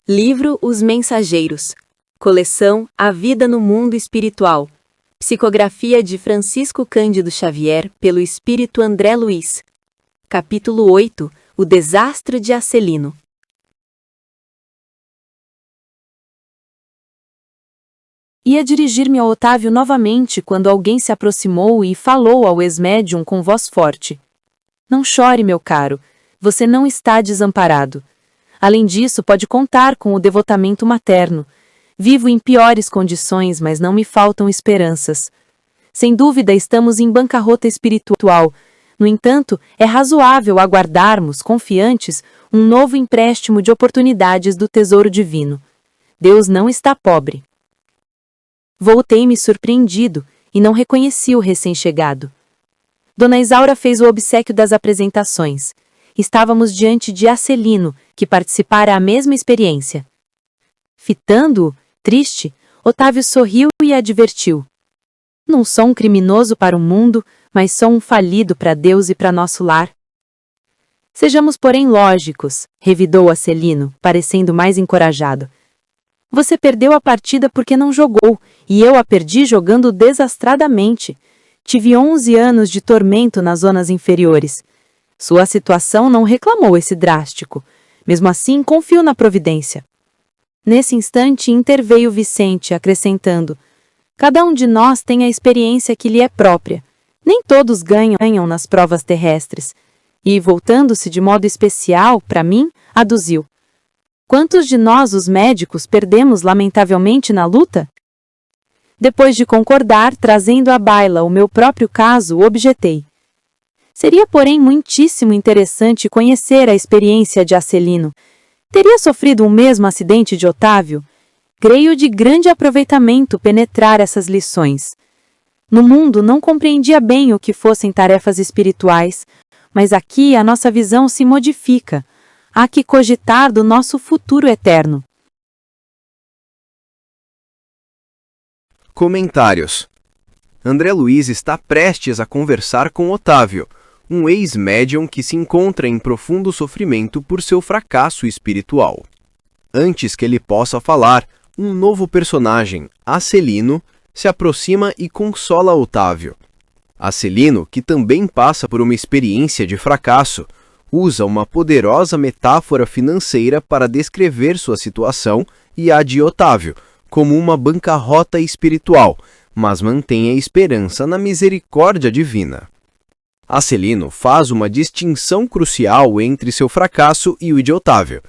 Livro Os Mensageiros. Coleção A Vida no Mundo Espiritual. Psicografia de Francisco Cândido Xavier, pelo Espírito André Luiz. Capítulo 8. O Desastre de Acelino. Ia dirigir-me a Otávio novamente quando alguém se aproximou e falou ao ex-médium com voz forte. Não chore, meu caro, você não está desamparado. Além disso, pode contar com o devotamento materno. Vivo em piores condições, mas não me faltam esperanças. Sem dúvida, estamos em bancarrota espiritual. No entanto, é razoável aguardarmos, confiantes, um novo empréstimo de oportunidades do tesouro divino. Deus não está pobre. Voltei-me surpreendido e não reconheci o recém-chegado. Dona Isaura fez o obséquio das apresentações. Estávamos diante de Acelino, que participara a mesma experiência. Fitando-o, triste, Otávio sorriu e advertiu. Não sou um criminoso para o mundo, mas sou um falido para Deus e para nosso lar. Sejamos, porém, lógicos, revidou Acelino, parecendo mais encorajado. Você perdeu a partida porque não jogou, e eu a perdi jogando desastradamente. Tive 11 anos de tormento nas zonas inferiores. Sua situação não reclamou esse drástico. Mesmo assim, confio na providência. Nesse instante, interveio Vicente, acrescentando: cada um de nós tem a experiência que lhe é própria. Nem todos ganham nas provas terrestres. E, voltando-se de modo especial para mim, aduziu: quantos de nós, os médicos, perdemos lamentavelmente na luta? Depois de concordar, trazendo à baila o meu próprio caso, objetei. Seria, porém, muitíssimo interessante conhecer a experiência de Acelino. Teria sofrido o mesmo acidente de Otávio? Creio de grande aproveitamento penetrar essas lições. No mundo não compreendia bem o que fossem tarefas espirituais, mas aqui a nossa visão se modifica. Há que cogitar do nosso futuro eterno. Comentários. André Luiz está prestes a conversar com Otávio, um ex-médium que se encontra em profundo sofrimento por seu fracasso espiritual. Antes que ele possa falar, um novo personagem, Acelino, se aproxima e consola Otávio. Acelino, que também passa por uma experiência de fracasso, usa uma poderosa metáfora financeira para descrever sua situação e a de Otávio, como uma bancarrota espiritual, mas mantém a esperança na misericórdia divina. Acelino faz uma distinção crucial entre seu fracasso e o de Otávio.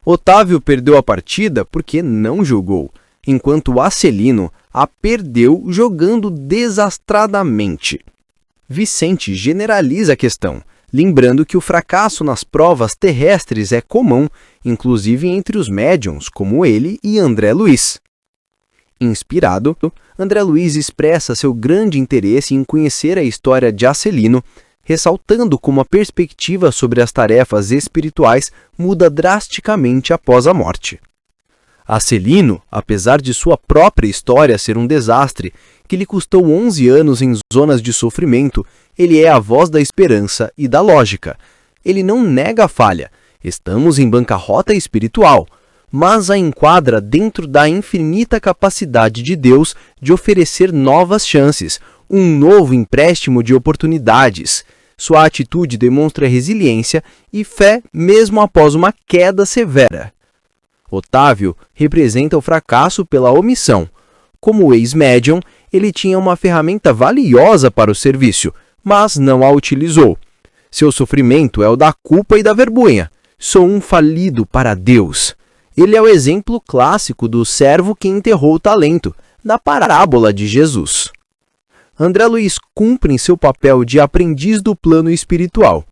Otávio perdeu a partida porque não jogou, enquanto Acelino a perdeu jogando desastradamente. Vicente generaliza a questão, lembrando que o fracasso nas provas terrestres é comum, inclusive entre os médiuns, como ele e André Luiz. Inspirado, André Luiz expressa seu grande interesse em conhecer a história de Acelino, ressaltando como a perspectiva sobre as tarefas espirituais muda drasticamente após a morte. Acelino, apesar de sua própria história ser um desastre, que lhe custou 11 anos em zonas de sofrimento, ele é a voz da esperança e da lógica. Ele não nega a falha, estamos em bancarrota espiritual, mas a enquadra dentro da infinita capacidade de Deus de oferecer novas chances, um novo empréstimo de oportunidades. Sua atitude demonstra resiliência e fé mesmo após uma queda severa. Otávio representa o fracasso pela omissão. Como ex-médium, ele tinha uma ferramenta valiosa para o serviço, mas não a utilizou. Seu sofrimento é o da culpa e da vergonha. Sou um falido para Deus. Ele é o exemplo clássico do servo que enterrou o talento, na parábola de Jesus. André Luiz cumpre em seu papel de aprendiz do plano espiritual.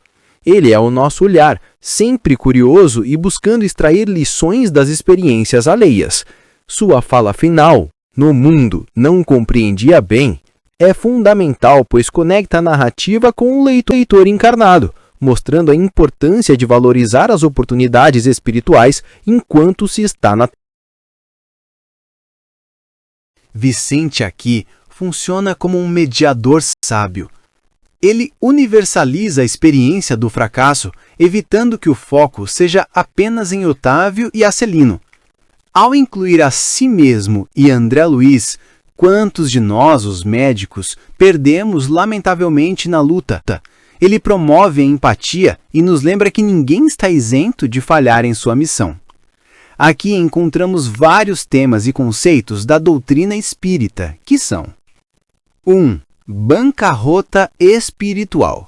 Ele é o nosso olhar, sempre curioso e buscando extrair lições das experiências alheias. Sua fala final, "No mundo não compreendia bem", é fundamental, pois conecta a narrativa com o leitor encarnado, mostrando a importância de valorizar as oportunidades espirituais enquanto se está na Terra. Vicente aqui funciona como um mediador sábio. Ele universaliza a experiência do fracasso, evitando que o foco seja apenas em Otávio e Acelino, Ao incluir a si mesmo e André Luiz, quantos de nós, os médicos, perdemos lamentavelmente na luta? Ele promove a empatia e nos lembra que ninguém está isento de falhar em sua missão. Aqui encontramos vários temas e conceitos da doutrina espírita, que são: 1. Bancarrota espiritual.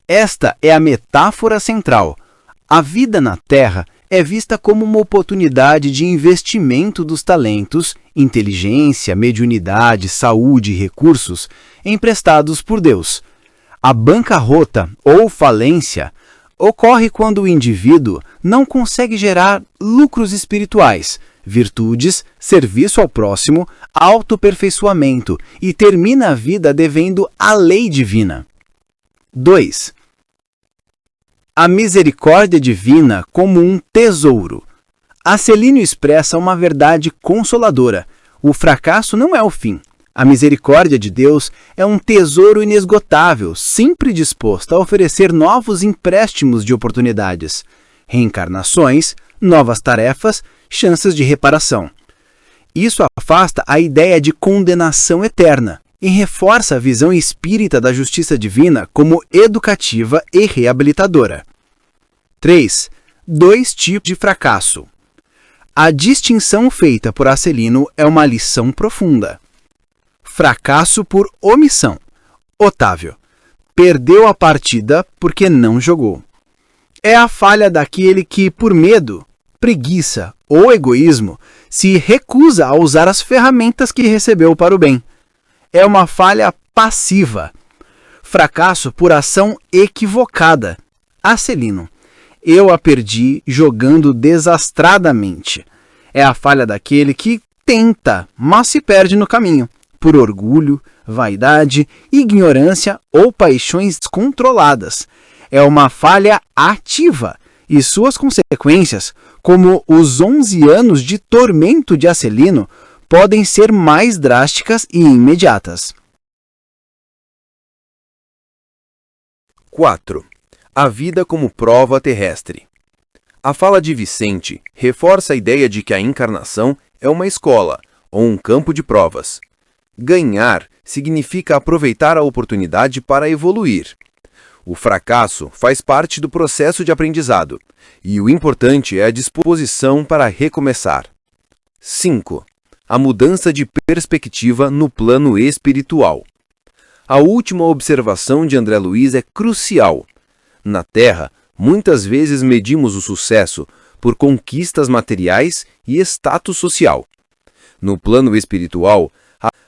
Esta é a metáfora central. A vida na Terra é vista como uma oportunidade de investimento dos talentos, inteligência, mediunidade, saúde e recursos emprestados por Deus. A bancarrota ou falência ocorre quando o indivíduo não consegue gerar lucros espirituais, virtudes, serviço ao próximo, autoaperfeiçoamento e termina a vida devendo à lei divina. 2. A misericórdia divina como um tesouro. Acelino expressa uma verdade consoladora. O fracasso não é o fim. A misericórdia de Deus é um tesouro inesgotável, sempre disposto a oferecer novos empréstimos de oportunidades, reencarnações, novas tarefas, chances de reparação. Isso afasta a ideia de condenação eterna e reforça a visão espírita da justiça divina como educativa e reabilitadora. 3. 2 tipos de fracasso. A distinção feita por Acelino é uma lição profunda. Fracasso por omissão. Otávio: perdeu a partida porque não jogou. É a falha daquele que, por medo, preguiça ou egoísmo, se recusa a usar as ferramentas que recebeu para o bem. É uma falha passiva. Fracasso por ação equivocada. Acelino: eu a perdi jogando desastradamente. É a falha daquele que tenta, mas se perde no caminho, por orgulho, vaidade, ignorância ou paixões descontroladas. É uma falha ativa, e suas consequências, como os 11 anos de tormento de Acelino, podem ser mais drásticas e imediatas. 4. A vida como prova terrestre. A fala de Vicente reforça a ideia de que a encarnação é uma escola ou um campo de provas. Ganhar significa aproveitar a oportunidade para evoluir. O fracasso faz parte do processo de aprendizado, e o importante é a disposição para recomeçar. 5. A mudança de perspectiva no plano espiritual. A última observação de André Luiz é crucial. Na Terra, muitas vezes medimos o sucesso por conquistas materiais e status social. No plano espiritual,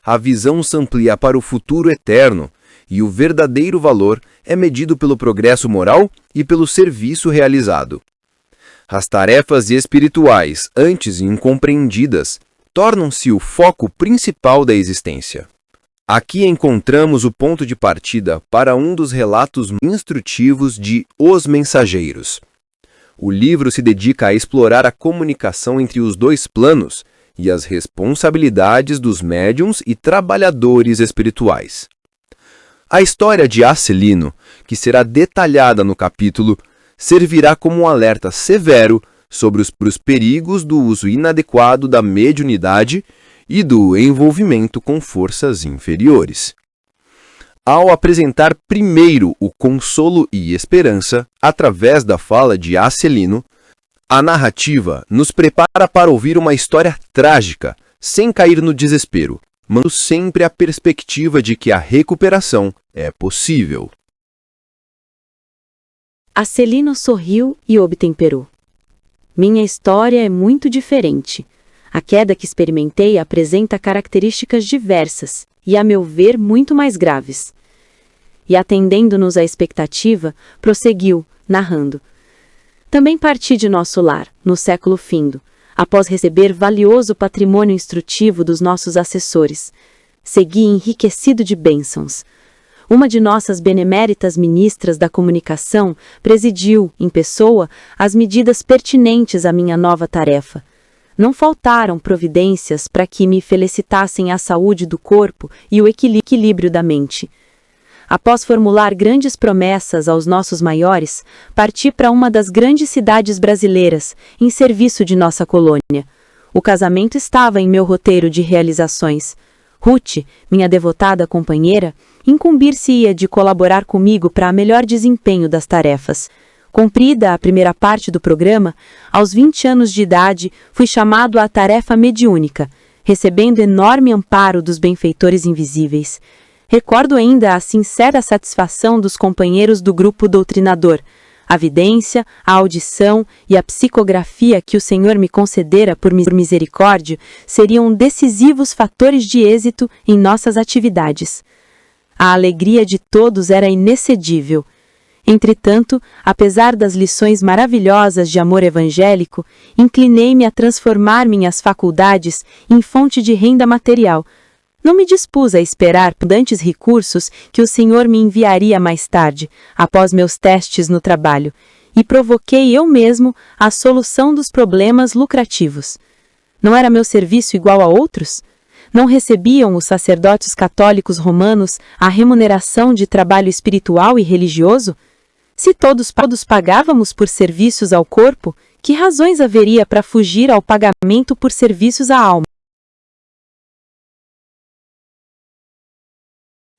a visão se amplia para o futuro eterno, e o verdadeiro valor é medido pelo progresso moral e pelo serviço realizado. As tarefas espirituais, antes incompreendidas, tornam-se o foco principal da existência. Aqui encontramos o ponto de partida para um dos relatos instrutivos de Os Mensageiros. O livro se dedica a explorar a comunicação entre os dois planos e as responsabilidades dos médiuns e trabalhadores espirituais. A história de Acelino, que será detalhada no capítulo, servirá como um alerta severo sobre os perigos do uso inadequado da mediunidade e do envolvimento com forças inferiores. Ao apresentar primeiro o consolo e esperança, através da fala de Acelino, a narrativa nos prepara para ouvir uma história trágica, sem cair no desespero, mantendo sempre a perspectiva de que a recuperação é possível. Acelino sorriu e obtemperou. Minha história é muito diferente. A queda que experimentei apresenta características diversas e, a meu ver, muito mais graves. E, atendendo-nos à expectativa, prosseguiu, narrando. Também parti de nosso lar, no século findo, após receber valioso patrimônio instrutivo dos nossos assessores. Segui enriquecido de bênçãos. Uma de nossas beneméritas ministras da comunicação presidiu, em pessoa, as medidas pertinentes à minha nova tarefa. Não faltaram providências para que me felicitassem a saúde do corpo e o equilíbrio da mente. Após formular grandes promessas aos nossos maiores, parti para uma das grandes cidades brasileiras, em serviço de nossa colônia. O casamento estava em meu roteiro de realizações. Ruth, minha devotada companheira, incumbir-se-ia de colaborar comigo para melhor desempenho das tarefas. Cumprida a primeira parte do programa, aos 20 anos de idade, fui chamado à tarefa mediúnica, recebendo enorme amparo dos benfeitores invisíveis. Recordo ainda a sincera satisfação dos companheiros do grupo doutrinador. A vidência, a audição e a psicografia que o Senhor me concedera por misericórdia seriam decisivos fatores de êxito em nossas atividades. A alegria de todos era inexcedível. Entretanto, apesar das lições maravilhosas de amor evangélico, inclinei-me a transformar minhas faculdades em fonte de renda material. Não me dispus a esperar abundantes recursos que o Senhor me enviaria mais tarde, após meus testes no trabalho, e provoquei eu mesmo a solução dos problemas lucrativos. Não era meu serviço igual a outros? Não recebiam os sacerdotes católicos romanos a remuneração de trabalho espiritual e religioso? Se todos pagávamos por serviços ao corpo, que razões haveria para fugir ao pagamento por serviços à alma?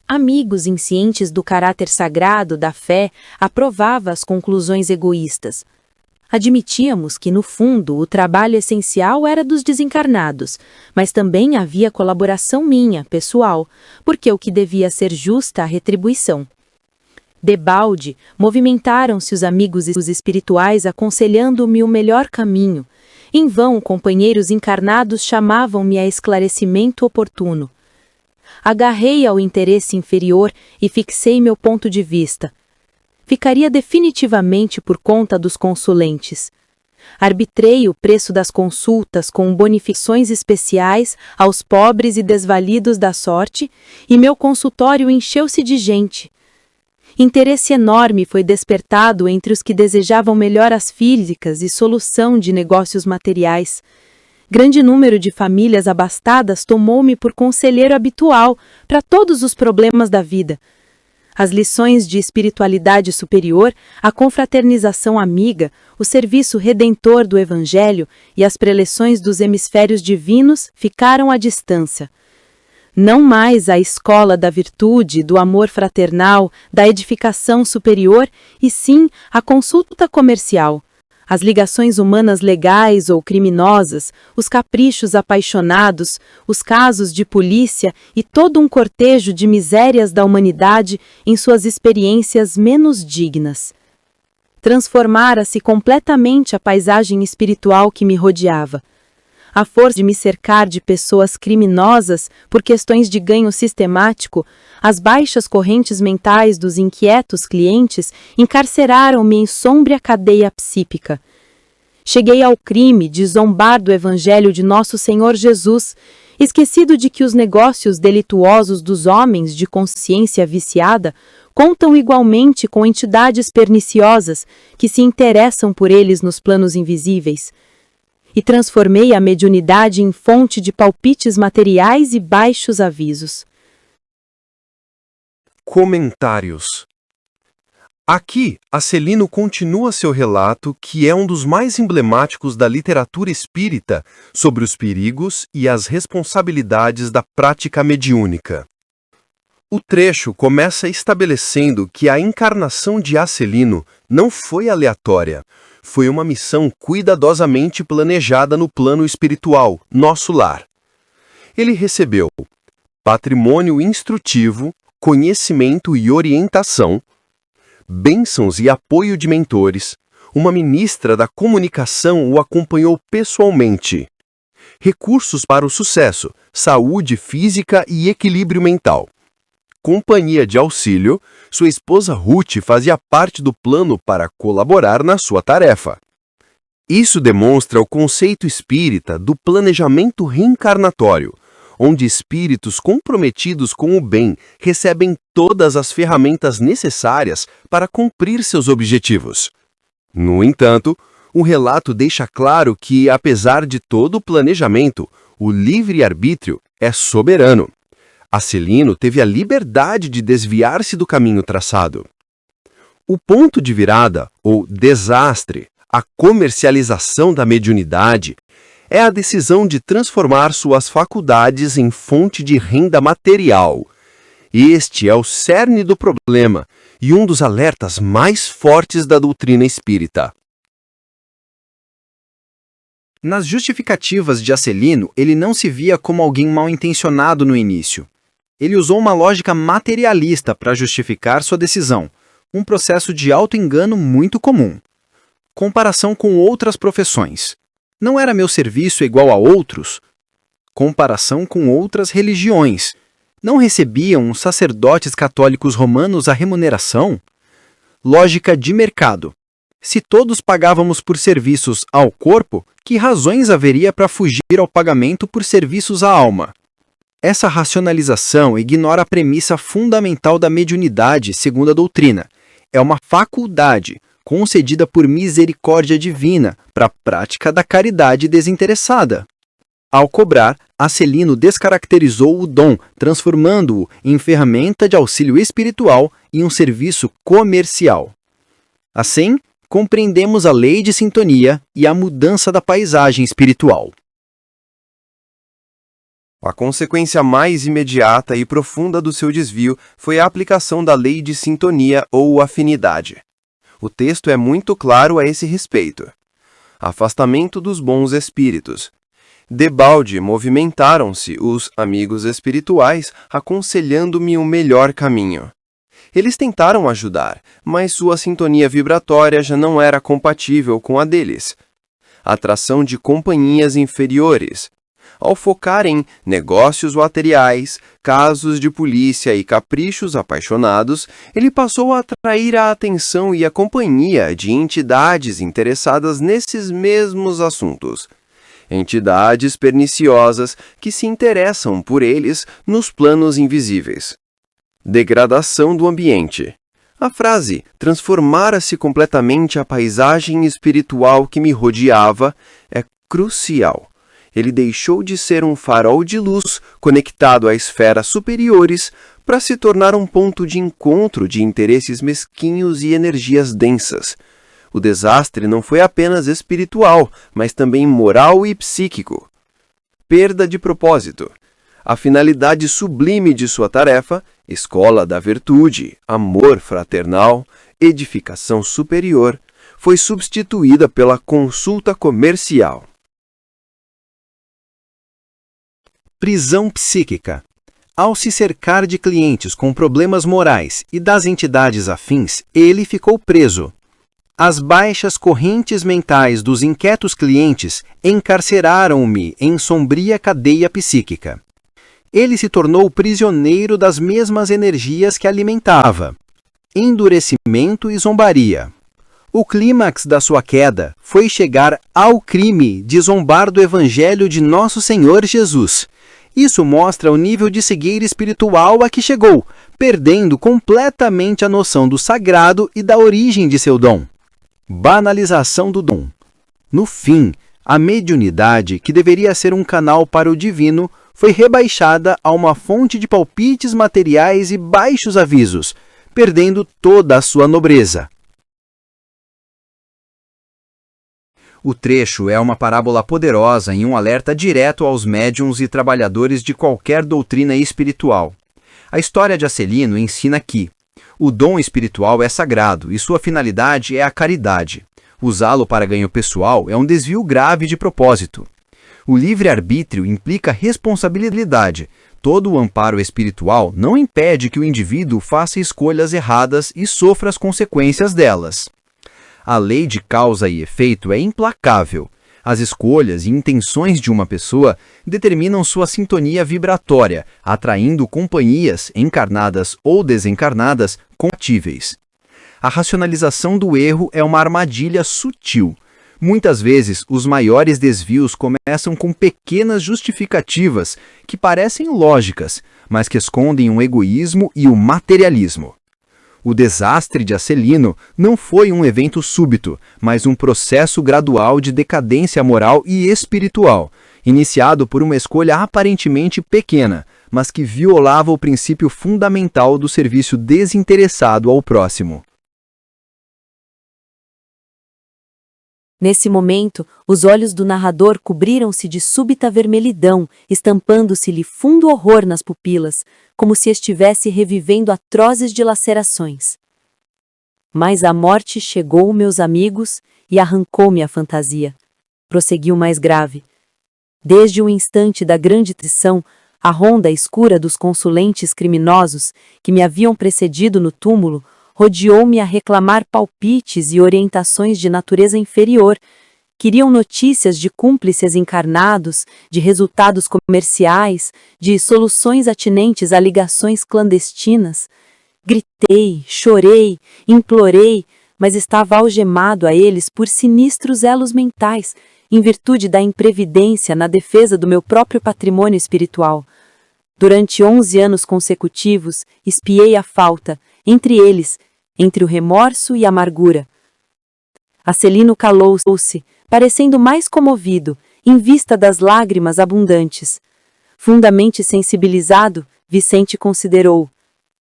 Amigos inscientes do caráter sagrado da fé aprovava as conclusões egoístas. Admitíamos que, no fundo, o trabalho essencial era dos desencarnados, mas também havia colaboração minha, pessoal, porque o que devia ser justa a retribuição. Debalde, movimentaram-se os amigos espirituais aconselhando-me o melhor caminho. Em vão, companheiros encarnados chamavam-me a esclarecimento oportuno. Agarrei ao interesse inferior e fixei meu ponto de vista. Ficaria definitivamente por conta dos consulentes. Arbitrei o preço das consultas com bonificações especiais aos pobres e desvalidos da sorte, e meu consultório encheu-se de gente. Interesse enorme foi despertado entre os que desejavam melhoras físicas e solução de negócios materiais. Grande número de famílias abastadas tomou-me por conselheiro habitual para todos os problemas da vida. As lições de espiritualidade superior, a confraternização amiga, o serviço redentor do Evangelho e as preleções dos hemisférios divinos ficaram à distância. Não mais a escola da virtude, do amor fraternal, da edificação superior, e sim a consulta comercial. As ligações humanas legais ou criminosas, os caprichos apaixonados, os casos de polícia e todo um cortejo de misérias da humanidade em suas experiências menos dignas. Transformara-se completamente a paisagem espiritual que me rodeava. A força de me cercar de pessoas criminosas por questões de ganho sistemático, as baixas correntes mentais dos inquietos clientes encarceraram-me em sômbria cadeia psíquica. Cheguei ao crime de zombar do Evangelho de Nosso Senhor Jesus, esquecido de que os negócios delituosos dos homens de consciência viciada contam igualmente com entidades perniciosas que se interessam por eles nos planos invisíveis. E transformei a mediunidade em fonte de palpites materiais e baixos avisos. Comentários. Aqui, Acelino continua seu relato, que é um dos mais emblemáticos da literatura espírita, sobre os perigos e as responsabilidades da prática mediúnica. O trecho começa estabelecendo que a encarnação de Acelino não foi aleatória. Foi uma missão cuidadosamente planejada no plano espiritual, nosso lar. Ele recebeu patrimônio instrutivo, conhecimento e orientação, bênçãos e apoio de mentores, uma ministra da comunicação o acompanhou pessoalmente, recursos para o sucesso, saúde física e equilíbrio mental. Companhia de auxílio, sua esposa Ruth fazia parte do plano para colaborar na sua tarefa. Isso demonstra o conceito espírita do planejamento reencarnatório, onde espíritos comprometidos com o bem recebem todas as ferramentas necessárias para cumprir seus objetivos. No entanto, o relato deixa claro que, apesar de todo o planejamento, o livre-arbítrio é soberano. Acelino teve a liberdade de desviar-se do caminho traçado. O ponto de virada, ou desastre, a comercialização da mediunidade, É a decisão de transformar suas faculdades em fonte de renda material. Este é o cerne do problema e um dos alertas mais fortes da doutrina espírita. Nas justificativas de Acelino, ele não se via como alguém mal-intencionado no início. Ele usou uma lógica materialista para justificar sua decisão, um processo de auto-engano muito comum. Comparação com outras profissões. Não era meu serviço igual a outros? Comparação com outras religiões. Não recebiam os sacerdotes católicos romanos a remuneração? Lógica de mercado. Se todos pagávamos por serviços ao corpo, que razões haveria para fugir ao pagamento por serviços à alma? Essa racionalização ignora a premissa fundamental da mediunidade segundo a doutrina. É uma faculdade, concedida por misericórdia divina, para a prática da caridade desinteressada. Ao cobrar, Acelino descaracterizou o dom, transformando-o em ferramenta de auxílio espiritual e um serviço comercial. Assim, compreendemos a lei de sintonia e a mudança da paisagem espiritual. A consequência mais imediata e profunda do seu desvio foi a aplicação da lei de sintonia ou afinidade. O texto é muito claro a esse respeito. Afastamento dos bons espíritos. Debalde movimentaram-se os amigos espirituais, aconselhando-me um melhor caminho. Eles tentaram ajudar, mas sua sintonia vibratória já não era compatível com a deles. Atração de companhias inferiores. Ao focar em negócios materiais, casos de polícia e caprichos apaixonados, ele passou a atrair a atenção e a companhia de entidades interessadas nesses mesmos assuntos. Entidades perniciosas que se interessam por eles nos planos invisíveis. Degradação do ambiente. A frase transformara-se completamente a paisagem espiritual que me rodeava é crucial. Ele deixou de ser um farol de luz conectado a esferas superiores para se tornar um ponto de encontro de interesses mesquinhos e energias densas. O desastre não foi apenas espiritual, mas também moral e psíquico. Perda de propósito. A finalidade sublime de sua tarefa, escola da virtude, amor fraternal, edificação superior, foi substituída pela consulta comercial. Prisão psíquica. Ao se cercar de clientes com problemas morais e das entidades afins, ele ficou preso. As baixas correntes mentais dos inquietos clientes encarceraram-me em sombria cadeia psíquica. Ele se tornou prisioneiro das mesmas energias que alimentava. Endurecimento e zombaria. O clímax da sua queda foi chegar ao crime de zombar do Evangelho de Nosso Senhor Jesus. Isso mostra o nível de cegueira espiritual a que chegou, perdendo completamente a noção do sagrado e da origem de seu dom. Banalização do dom. No fim, a mediunidade, que deveria ser um canal para o divino, foi rebaixada a uma fonte de palpites materiais e baixos avisos, perdendo toda a sua nobreza. O trecho é uma parábola poderosa e um alerta direto aos médiuns e trabalhadores de qualquer doutrina espiritual. A história de Acelino ensina que o dom espiritual é sagrado e sua finalidade é a caridade. Usá-lo para ganho pessoal é um desvio grave de propósito. O livre-arbítrio implica responsabilidade. Todo o amparo espiritual não impede que o indivíduo faça escolhas erradas e sofra as consequências delas. A lei de causa e efeito é implacável. As escolhas e intenções de uma pessoa determinam sua sintonia vibratória, atraindo companhias, encarnadas ou desencarnadas, compatíveis. A racionalização do erro é uma armadilha sutil. Muitas vezes, os maiores desvios começam com pequenas justificativas que parecem lógicas, mas que escondem um egoísmo e o materialismo. O desastre de Acelino não foi um evento súbito, mas um processo gradual de decadência moral e espiritual, iniciado por uma escolha aparentemente pequena, mas que violava o princípio fundamental do serviço desinteressado ao próximo. Nesse momento, os olhos do narrador cobriram-se de súbita vermelhidão, estampando-se-lhe fundo horror nas pupilas, como se estivesse revivendo atrozes dilacerações. Mas a morte chegou, meus amigos, e arrancou-me a fantasia. Prosseguiu mais grave. Desde o instante da grande traição, a ronda escura dos consulentes criminosos que me haviam precedido no túmulo rodeou-me a reclamar palpites e orientações de natureza inferior. Queriam notícias de cúmplices encarnados, de resultados comerciais, de soluções atinentes a ligações clandestinas. Gritei, chorei, implorei, mas estava algemado a eles por sinistros elos mentais, em virtude da imprevidência na defesa do meu próprio patrimônio espiritual. Durante 11 anos consecutivos, espiei a falta, entre eles, entre o remorso e a amargura. Acelino calou-se, parecendo mais comovido, em vista das lágrimas abundantes. Fundamente sensibilizado, Vicente considerou: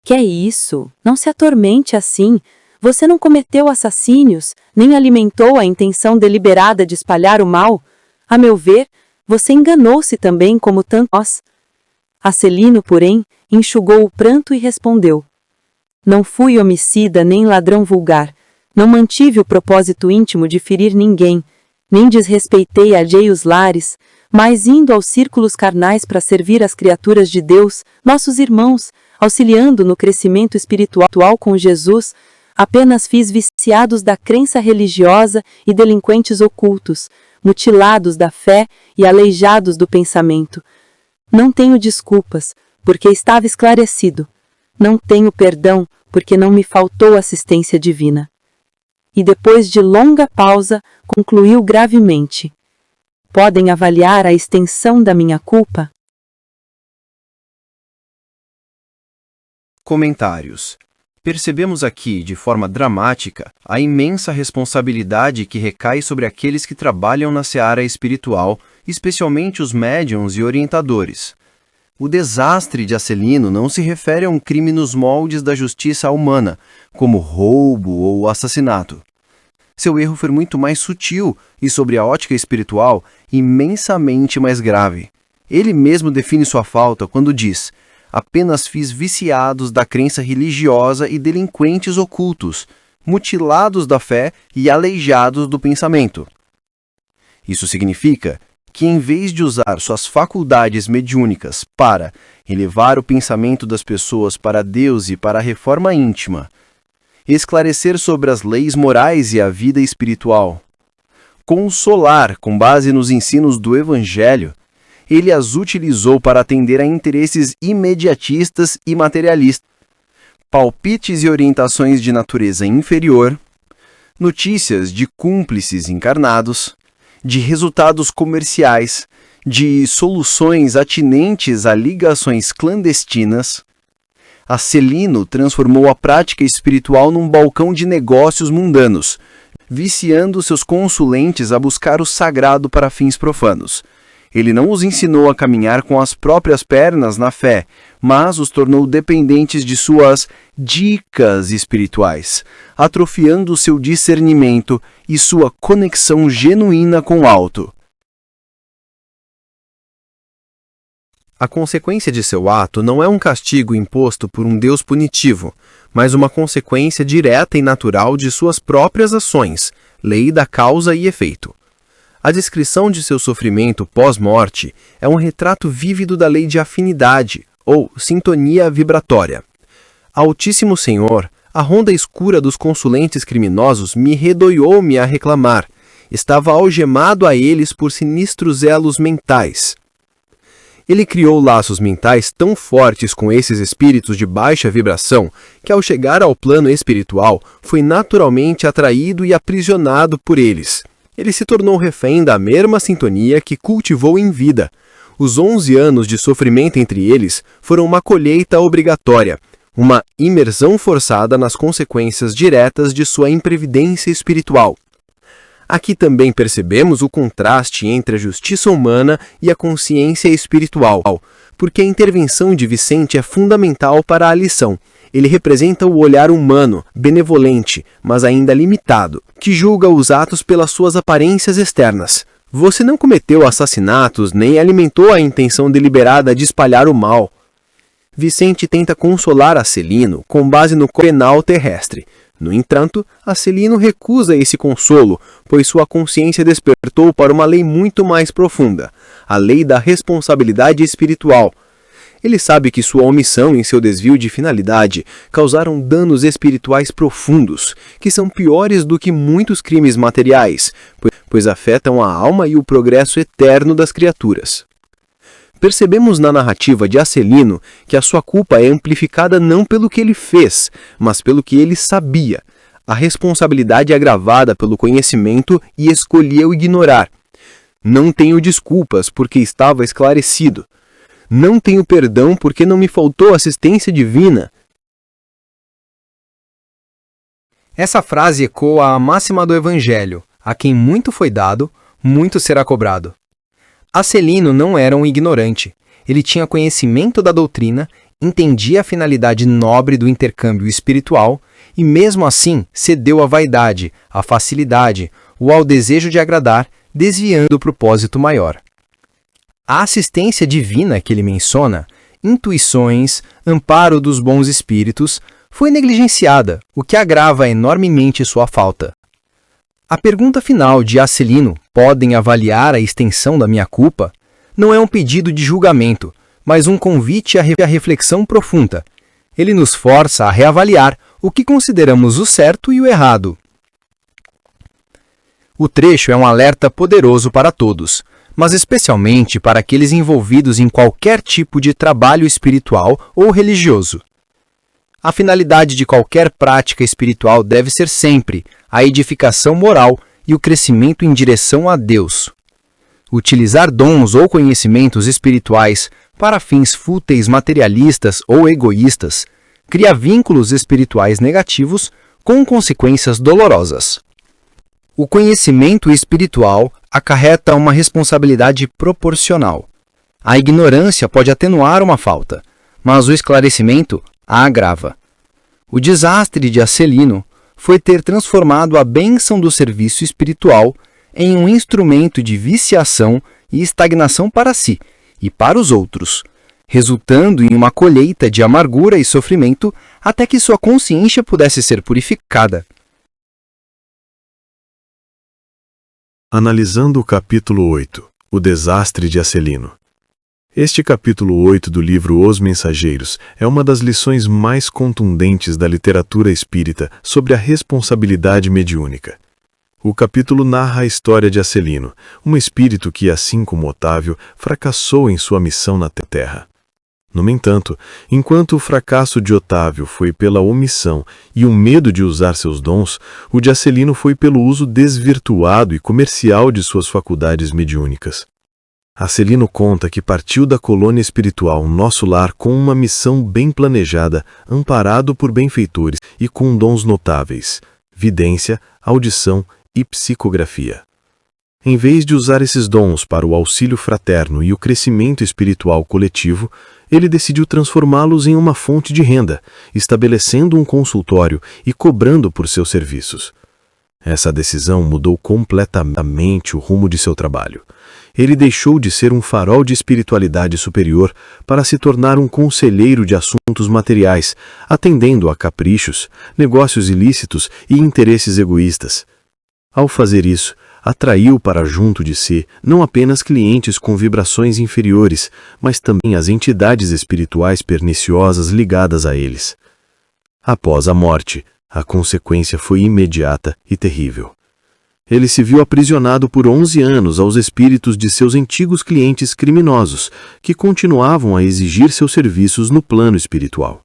"Que é isso? Não se atormente assim. Você não cometeu assassínios, nem alimentou a intenção deliberada de espalhar o mal. A meu ver, você enganou-se também como tantos." Acelino, porém, enxugou o pranto e respondeu: "Não fui homicida nem ladrão vulgar. Não mantive o propósito íntimo de ferir ninguém, nem desrespeitei alheios lares, mas indo aos círculos carnais para servir as criaturas de Deus, nossos irmãos, auxiliando no crescimento espiritual com Jesus, apenas fiz viciados da crença religiosa e delinquentes ocultos, mutilados da fé e aleijados do pensamento. Não tenho desculpas, porque estava esclarecido. Não tenho perdão, porque não me faltou assistência divina." E depois de longa pausa, concluiu gravemente: "Podem avaliar a extensão da minha culpa?" Comentários. Percebemos aqui, de forma dramática, a imensa responsabilidade que recai sobre aqueles que trabalham na seara espiritual, especialmente os médiuns e orientadores. O desastre de Acelino não se refere a um crime nos moldes da justiça humana, como roubo ou assassinato. Seu erro foi muito mais sutil e, sobre a ótica espiritual, imensamente mais grave. Ele mesmo define sua falta quando diz: "Apenas fiz viciados da crença religiosa e delinquentes ocultos, mutilados da fé e aleijados do pensamento." Isso significa que, em vez de usar suas faculdades mediúnicas para elevar o pensamento das pessoas para Deus e para a reforma íntima, esclarecer sobre as leis morais e a vida espiritual, consolar com base nos ensinos do Evangelho, ele as utilizou para atender a interesses imediatistas e materialistas, palpites e orientações de natureza inferior, notícias de cúmplices encarnados, de resultados comerciais, de soluções atinentes a ligações clandestinas. Acelino transformou a prática espiritual num balcão de negócios mundanos, viciando seus consulentes a buscar o sagrado para fins profanos. Ele não os ensinou a caminhar com as próprias pernas na fé, mas os tornou dependentes de suas dicas espirituais, atrofiando seu discernimento e sua conexão genuína com o alto. A consequência de seu ato não é um castigo imposto por um Deus punitivo, mas uma consequência direta e natural de suas próprias ações, lei da causa e efeito. A descrição de seu sofrimento pós-morte é um retrato vívido da lei de afinidade, ou sintonia vibratória. Altíssimo Senhor, a ronda escura dos consulentes criminosos me redoiou-me a reclamar. Estava algemado a eles por sinistros elos mentais. Ele criou laços mentais tão fortes com esses espíritos de baixa vibração que, ao chegar ao plano espiritual, foi naturalmente atraído e aprisionado por eles. Ele se tornou refém da mesma sintonia que cultivou em vida. Os 11 anos de sofrimento entre eles foram uma colheita obrigatória, uma imersão forçada nas consequências diretas de sua imprevidência espiritual. Aqui também percebemos o contraste entre a justiça humana e a consciência espiritual, porque a intervenção de Vicente é fundamental para a lição. Ele representa o olhar humano, benevolente, mas ainda limitado, que julga os atos pelas suas aparências externas. Você não cometeu assassinatos nem alimentou a intenção deliberada de espalhar o mal. Vicente tenta consolar Acelino com base no penal terrestre. No entanto, Acelino recusa esse consolo, pois sua consciência despertou para uma lei muito mais profunda, a lei da responsabilidade espiritual. Ele sabe que sua omissão e seu desvio de finalidade causaram danos espirituais profundos, que são piores do que muitos crimes materiais, pois afetam a alma e o progresso eterno das criaturas. Percebemos na narrativa de Acelino que a sua culpa é amplificada não pelo que ele fez, mas pelo que ele sabia. A responsabilidade é agravada pelo conhecimento e escolheu ignorar. Não tenho desculpas porque estava esclarecido. Não tenho perdão porque não me faltou assistência divina. Essa frase ecoa a máxima do Evangelho: a quem muito foi dado, muito será cobrado. Acelino não era um ignorante. Ele tinha conhecimento da doutrina, entendia a finalidade nobre do intercâmbio espiritual e, mesmo assim, cedeu à vaidade, à facilidade ou ao desejo de agradar, desviando o propósito maior. A assistência divina que ele menciona, intuições, amparo dos bons espíritos, foi negligenciada, o que agrava enormemente sua falta. A pergunta final de Acelino, podem avaliar a extensão da minha culpa, não é um pedido de julgamento, mas um convite à reflexão profunda. Ele nos força a reavaliar o que consideramos o certo e o errado. O trecho é um alerta poderoso para todos, mas especialmente para aqueles envolvidos em qualquer tipo de trabalho espiritual ou religioso. A finalidade de qualquer prática espiritual deve ser sempre a edificação moral e o crescimento em direção a Deus. Utilizar dons ou conhecimentos espirituais para fins fúteis, materialistas ou egoístas cria vínculos espirituais negativos com consequências dolorosas. O conhecimento espiritual acarreta uma responsabilidade proporcional. A ignorância pode atenuar uma falta, mas o esclarecimento a agrava. O desastre de Acelino foi ter transformado a bênção do serviço espiritual em um instrumento de viciação e estagnação para si e para os outros, resultando em uma colheita de amargura e sofrimento até que sua consciência pudesse ser purificada. Analisando o capítulo 8, o desastre de Acelino. Este capítulo 8 do livro Os Mensageiros é uma das lições mais contundentes da literatura espírita sobre a responsabilidade mediúnica. O capítulo narra a história de Acelino, um espírito que, assim como Otávio, fracassou em sua missão na Terra. No entanto, enquanto o fracasso de Otávio foi pela omissão e o medo de usar seus dons, o de Acelino foi pelo uso desvirtuado e comercial de suas faculdades mediúnicas. Acelino conta que partiu da colônia espiritual Nosso Lar com uma missão bem planejada, amparado por benfeitores e com dons notáveis: vidência, audição e psicografia. Em vez de usar esses dons para o auxílio fraterno e o crescimento espiritual coletivo, ele decidiu transformá-los em uma fonte de renda, estabelecendo um consultório e cobrando por seus serviços. Essa decisão mudou completamente o rumo de seu trabalho. Ele deixou de ser um farol de espiritualidade superior para se tornar um conselheiro de assuntos materiais, atendendo a caprichos, negócios ilícitos e interesses egoístas. Ao fazer isso, atraiu para junto de si não apenas clientes com vibrações inferiores, mas também as entidades espirituais perniciosas ligadas a eles. Após a morte, a consequência foi imediata e terrível. Ele se viu aprisionado por 11 anos aos espíritos de seus antigos clientes criminosos, que continuavam a exigir seus serviços no plano espiritual.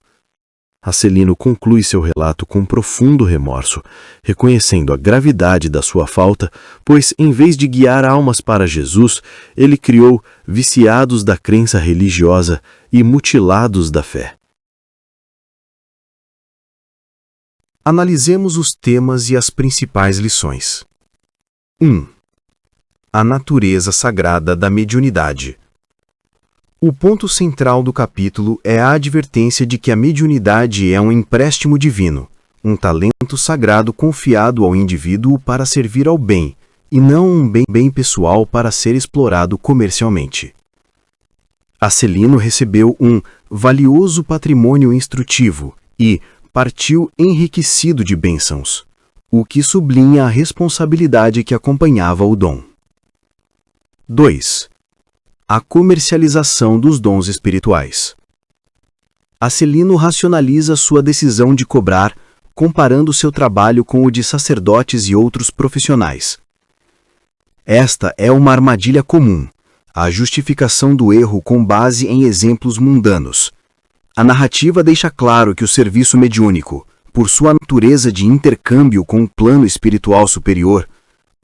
Acelino conclui seu relato com profundo remorso, reconhecendo a gravidade da sua falta, pois, em vez de guiar almas para Jesus, ele criou viciados da crença religiosa e mutilados da fé. Analisemos os temas e as principais lições. 1. A natureza sagrada da mediunidade. O ponto central do capítulo é a advertência de que a mediunidade é um empréstimo divino, um talento sagrado confiado ao indivíduo para servir ao bem, e não um bem pessoal para ser explorado comercialmente. Acelino recebeu um valioso patrimônio instrutivo e partiu enriquecido de bênçãos, o que sublinha a responsabilidade que acompanhava o dom. 2. A comercialização dos dons espirituais. Acelino racionaliza sua decisão de cobrar, comparando seu trabalho com o de sacerdotes e outros profissionais. Esta é uma armadilha comum, a justificação do erro com base em exemplos mundanos. A narrativa deixa claro que o serviço mediúnico, por sua natureza de intercâmbio com o plano espiritual superior,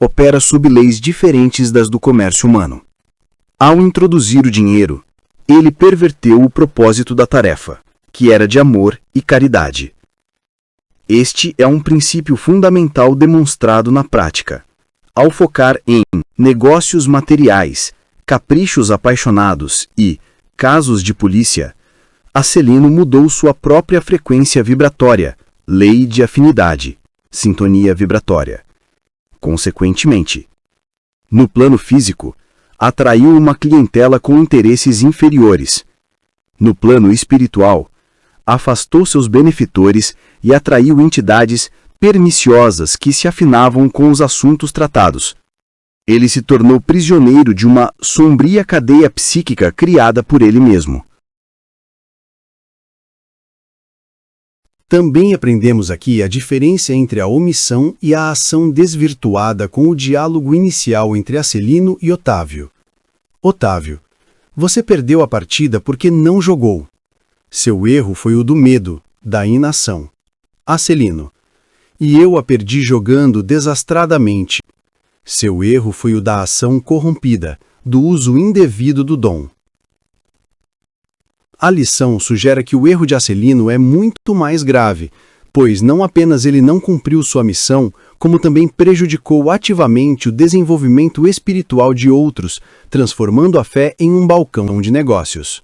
opera sob leis diferentes das do comércio humano. Ao introduzir o dinheiro, ele perverteu o propósito da tarefa, que era de amor e caridade. Este é um princípio fundamental demonstrado na prática. Ao focar em negócios materiais, caprichos apaixonados e casos de polícia, Acelino mudou sua própria frequência vibratória, lei de afinidade, sintonia vibratória. Consequentemente, no plano físico, atraiu uma clientela com interesses inferiores. No plano espiritual, afastou seus benefitores e atraiu entidades perniciosas que se afinavam com os assuntos tratados. Ele se tornou prisioneiro de uma sombria cadeia psíquica criada por ele mesmo. Também aprendemos aqui a diferença entre a omissão e a ação desvirtuada com o diálogo inicial entre Acelino e Otávio. Otávio, você perdeu a partida porque não jogou. Seu erro foi o do medo, da inação. Acelino, e eu a perdi jogando desastradamente. Seu erro foi o da ação corrompida, do uso indevido do dom. A lição sugere que o erro de Acelino é muito mais grave, pois não apenas ele não cumpriu sua missão, como também prejudicou ativamente o desenvolvimento espiritual de outros, transformando a fé em um balcão de negócios.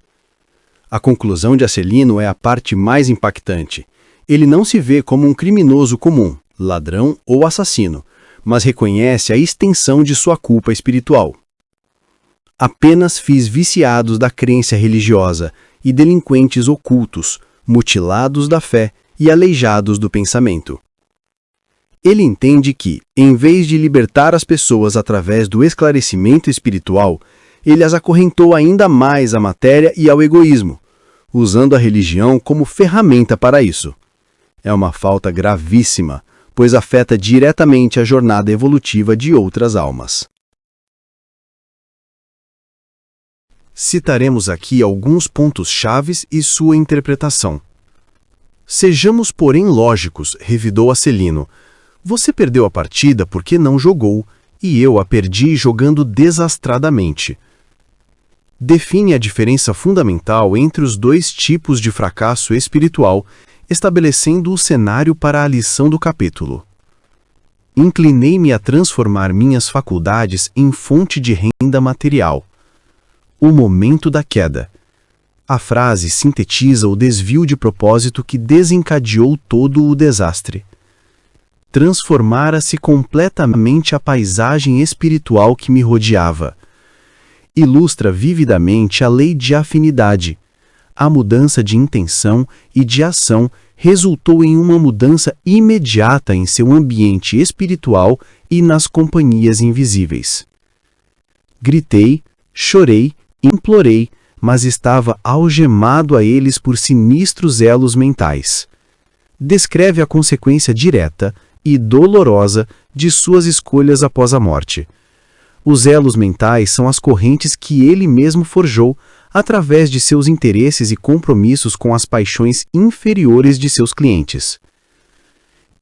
A conclusão de Acelino é a parte mais impactante. Ele não se vê como um criminoso comum, ladrão ou assassino, mas reconhece a extensão de sua culpa espiritual. Apenas fiz viciados da crença religiosa e delinquentes ocultos, mutilados da fé e aleijados do pensamento. Ele entende que, em vez de libertar as pessoas através do esclarecimento espiritual, ele as acorrentou ainda mais à matéria e ao egoísmo, usando a religião como ferramenta para isso. É uma falta gravíssima, pois afeta diretamente a jornada evolutiva de outras almas. Citaremos aqui alguns pontos chaves e sua interpretação. Sejamos, porém, lógicos, revidou Acelino. Você perdeu a partida porque não jogou, e eu a perdi jogando desastradamente. Define a diferença fundamental entre os dois tipos de fracasso espiritual, estabelecendo o cenário para a lição do capítulo. Inclinei-me a transformar minhas faculdades em fonte de renda material. O momento da queda. A frase sintetiza o desvio de propósito que desencadeou todo o desastre. Transformara-se completamente a paisagem espiritual que me rodeava. Ilustra vividamente a lei de afinidade. A mudança de intenção e de ação resultou em uma mudança imediata em seu ambiente espiritual e nas companhias invisíveis. Gritei, chorei, implorei, mas estava algemado a eles por sinistros elos mentais. Descreve a consequência direta e dolorosa de suas escolhas após a morte. Os elos mentais são as correntes que ele mesmo forjou através de seus interesses e compromissos com as paixões inferiores de seus clientes.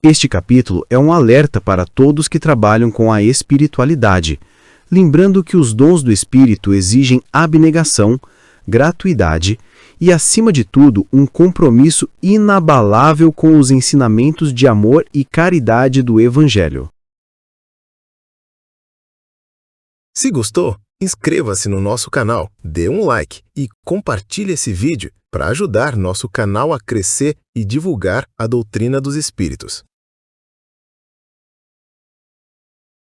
Este capítulo é um alerta para todos que trabalham com a espiritualidade, lembrando que os dons do Espírito exigem abnegação, gratuidade e, acima de tudo, um compromisso inabalável com os ensinamentos de amor e caridade do Evangelho. Se gostou, Inscreva-se no nosso canal, dê um like e compartilhe esse vídeo para ajudar nosso canal a crescer e divulgar a doutrina dos espíritos.